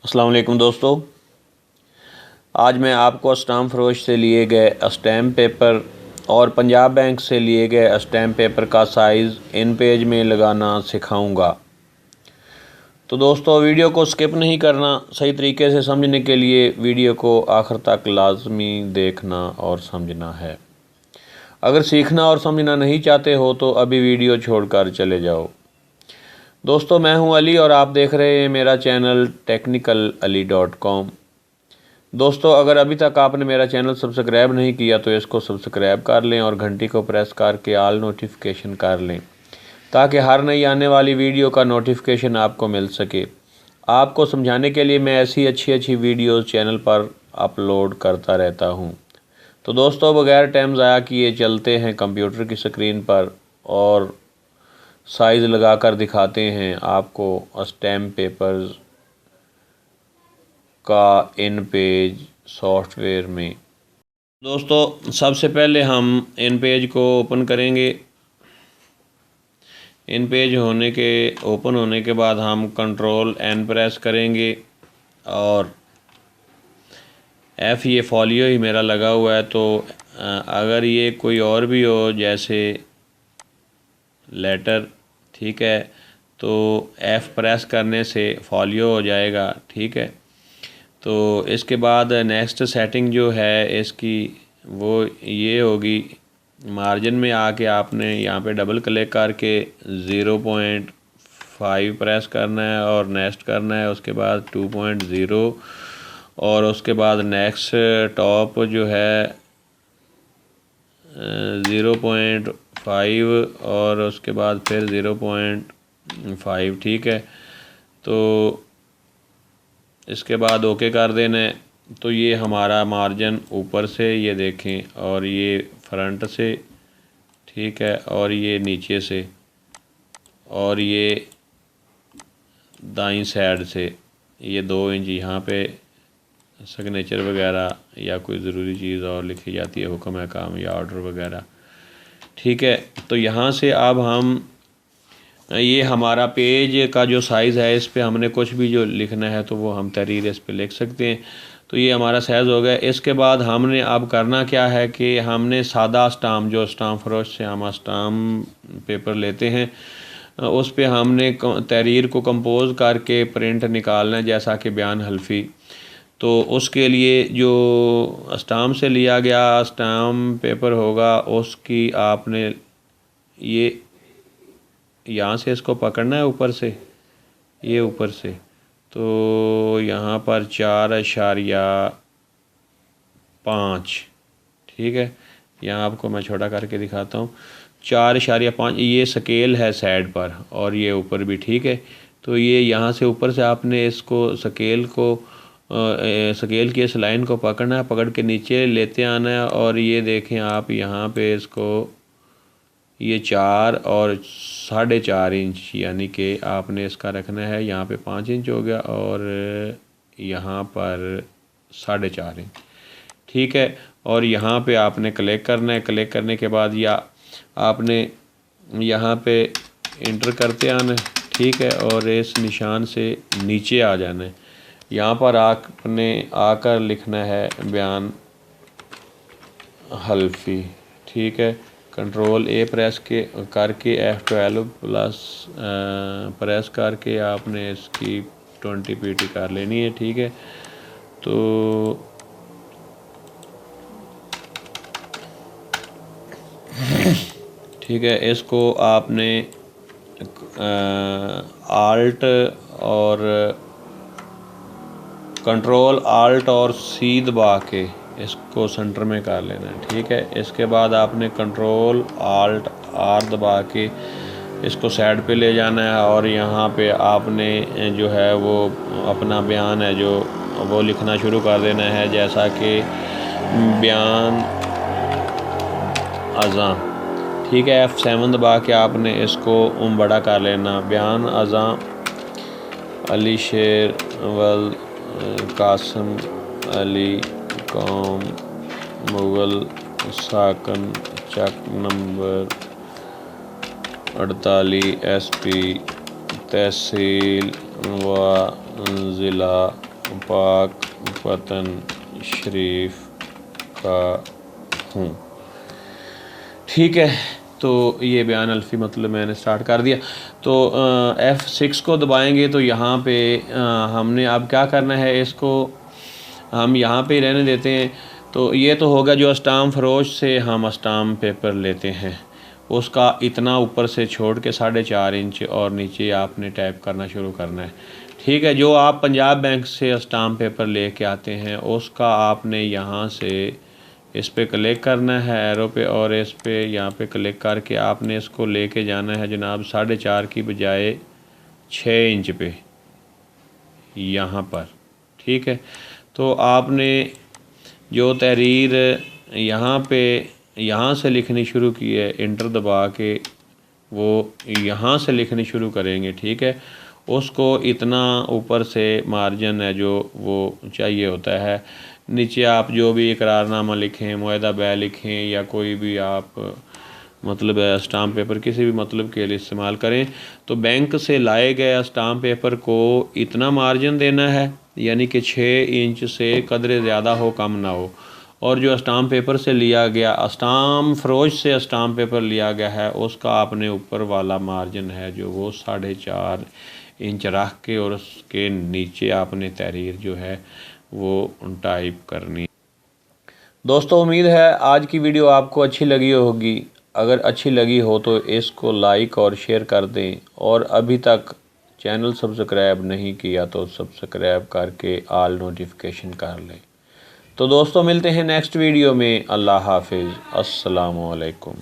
अस्सलाम वालेकुम दोस्तों, आज मैं आपको स्टाम्प फरोश से लिए गए स्टैम्प पेपर और पंजाब बैंक से लिए गए स्टैम्प पेपर का साइज़ इन पेज में लगाना सिखाऊंगा। तो दोस्तों, वीडियो को स्किप नहीं करना। सही तरीके से समझने के लिए वीडियो को आखिर तक लाजमी देखना और समझना है। अगर सीखना और समझना नहीं चाहते हो तो अभी वीडियो छोड़कर चले जाओ। दोस्तों, मैं हूं अली और आप देख रहे हैं मेरा चैनल technicalali.com। दोस्तों, अगर अभी तक आपने मेरा चैनल सब्सक्राइब नहीं किया तो इसको सब्सक्राइब कर लें और घंटी को प्रेस करके ऑल नोटिफिकेशन कर लें ताकि हर नई आने वाली वीडियो का नोटिफिकेशन आपको मिल सके। आपको समझाने के लिए मैं ऐसी अच्छी वीडियोस चैनल पर अपलोड करता रहता हूं। तो दोस्तों, बगैर टाइम ज़ाया किए चलते हैं कंप्यूटर की स्क्रीन पर और साइज़ लगाकर दिखाते हैं आपको स्टैम्प पेपर्स का इन पेज सॉफ्टवेयर में। दोस्तों, सबसे पहले हम इन पेज को ओपन करेंगे। इन पेज ओपन होने के बाद हम कंट्रोल N प्रेस करेंगे और F, ये फॉलियो ही मेरा लगा हुआ है, तो अगर ये कोई और भी हो जैसे लेटर, ठीक है, तो F प्रेस करने से फॉलियो हो जाएगा, ठीक है। तो इसके बाद नेक्स्ट सेटिंग जो है इसकी वो ये होगी, मार्जिन में आके आपने यहाँ पे डबल क्लिक करके 0.5 प्रेस करना है और नेक्स्ट करना है। उसके बाद 2.0 और उसके बाद नेक्स्ट टॉप जो है 0.5 और उसके बाद फिर 0.5, ठीक है। तो इसके बाद ओके कर देना है। तो ये हमारा मार्जिन ऊपर से ये देखें और ये फ्रंट से, ठीक है, और ये नीचे से और ये दाईं साइड से ये 2 इंच यहाँ पे सिग्नेचर वगैरह या कोई ज़रूरी चीज़ और लिखी जाती है, हुक्म है काम या ऑर्डर वगैरह, ठीक है। तो यहाँ से अब हम ये हमारा पेज का जो साइज़ है इस पे हमने कुछ भी जो लिखना है तो वो हम तहरीर इस पे लिख सकते हैं। तो ये हमारा साइज़ हो गया। इसके बाद हमने अब करना क्या है कि हमने सादा स्टाम्प, जो स्टाम्प फरोश से हम स्टाम्प पेपर लेते हैं, उस पे हमने तहरीर को कंपोज करके प्रिंट निकालना है, जैसा कि बयान हल्फी। तो उसके लिए जो स्टाम्प से लिया गया स्टाम्प पेपर होगा उसकी आपने ये यहाँ से इसको पकड़ना है ऊपर से, ये ऊपर से, तो यहाँ पर 4.5, ठीक है। यहाँ आपको मैं छोटा करके दिखाता हूँ। 4.5 ये स्केल है साइड पर और ये ऊपर भी, ठीक है। तो ये यहाँ से ऊपर से आपने इसको स्केल की इस लाइन को पकड़ना है, पकड़ के नीचे लेते आना है और ये देखें आप यहाँ पे इसको ये 4 और 4.5 इंच यानी कि आपने इसका रखना है। यहाँ पे 5 इंच हो गया और यहाँ पर 4.5 इंच, ठीक है। और यहाँ पे आपने क्लिक करना है। क्लिक करने के बाद या आपने यहाँ पे इंटर करते आना है, ठीक है, और इस निशान से नीचे आ जाना है। यहाँ पर आपने आकर लिखना है बयान हल्फी, ठीक है। कंट्रोल A प्रेस करके F12 प्लस प्रेस करके आपने इसकी 20 pt कर लेनी है, ठीक है। तो ठीक है, इसको आपने आल्ट और कंट्रोल आल्ट और C दबा के इसको सेंटर में कर लेना है, ठीक है। इसके बाद आपने कंट्रोल आल्ट R दबा के इसको साइड पे ले जाना है और यहाँ पे आपने जो है वो अपना बयान है जो वो लिखना शुरू कर देना है, जैसा कि बयान अज़ां, ठीक है। F7 दबा के आपने इसको बड़ा कर लेना। बयान अज़ां अली शेर वल कासम अली कौम मुग़ल साकन चक नंबर 48 SP तहसील व ज़िला पाक वतन शरीफ का हूँ। ठीक है, तो ये बयान अल्फ़ी मतलब मैंने स्टार्ट कर दिया। तो F6 को दबाएंगे तो यहाँ पे हमने अब क्या करना है, इसको हम यहाँ पे रहने देते हैं। तो ये तो होगा जो अस्टाम फरोश से हम अस्टाम पेपर लेते हैं उसका इतना ऊपर से छोड़ के 4.5 इंच और नीचे आपने टाइप करना शुरू करना है। ठीक है, जो आप पंजाब बैंक से अस्टाम पेपर ले के आते हैं उसका आपने यहाँ से इस पे क्लिक करना है एरो पे, और इस पे यहाँ पे क्लिक करके आपने इसको लेके जाना है जनाब 4.5 की बजाय 6 इंच पे यहाँ पर। ठीक है, तो आपने जो तहरीर यहाँ से लिखनी शुरू की है, इंटर दबा के वो यहाँ से लिखनी शुरू करेंगे। ठीक है, उसको इतना ऊपर से मार्जिन है जो वो चाहिए होता है। नीचे आप जो भी इकरारनामा लिखें, मुआहदा बै लिखें, या कोई भी आप मतलब स्टाम्प पेपर किसी भी मतलब के लिए इस्तेमाल करें, तो बैंक से लाए गए स्टाम्प पेपर को इतना मार्जिन देना है, यानी कि 6 इंच से कदरे ज़्यादा हो कम ना हो। और जो स्टाम्प पेपर से लिया गया, स्टाम्प फरोश से स्टाम्प पेपर लिया गया है, उसका आपने ऊपर वाला मार्जिन है जो वो 4.5 इंच रख के, और उसके नीचे आपने तहरीर जो है वो टाइप करनी। दोस्तों, उम्मीद है आज की वीडियो आपको अच्छी लगी होगी। अगर अच्छी लगी हो तो इसको लाइक और शेयर कर दें, और अभी तक चैनल सब्सक्राइब नहीं किया तो सब्सक्राइब करके ऑल नोटिफिकेशन कर लें। तो दोस्तों, मिलते हैं नेक्स्ट वीडियो में। अल्लाह हाफिज़, अस्सलामु अलैकुम।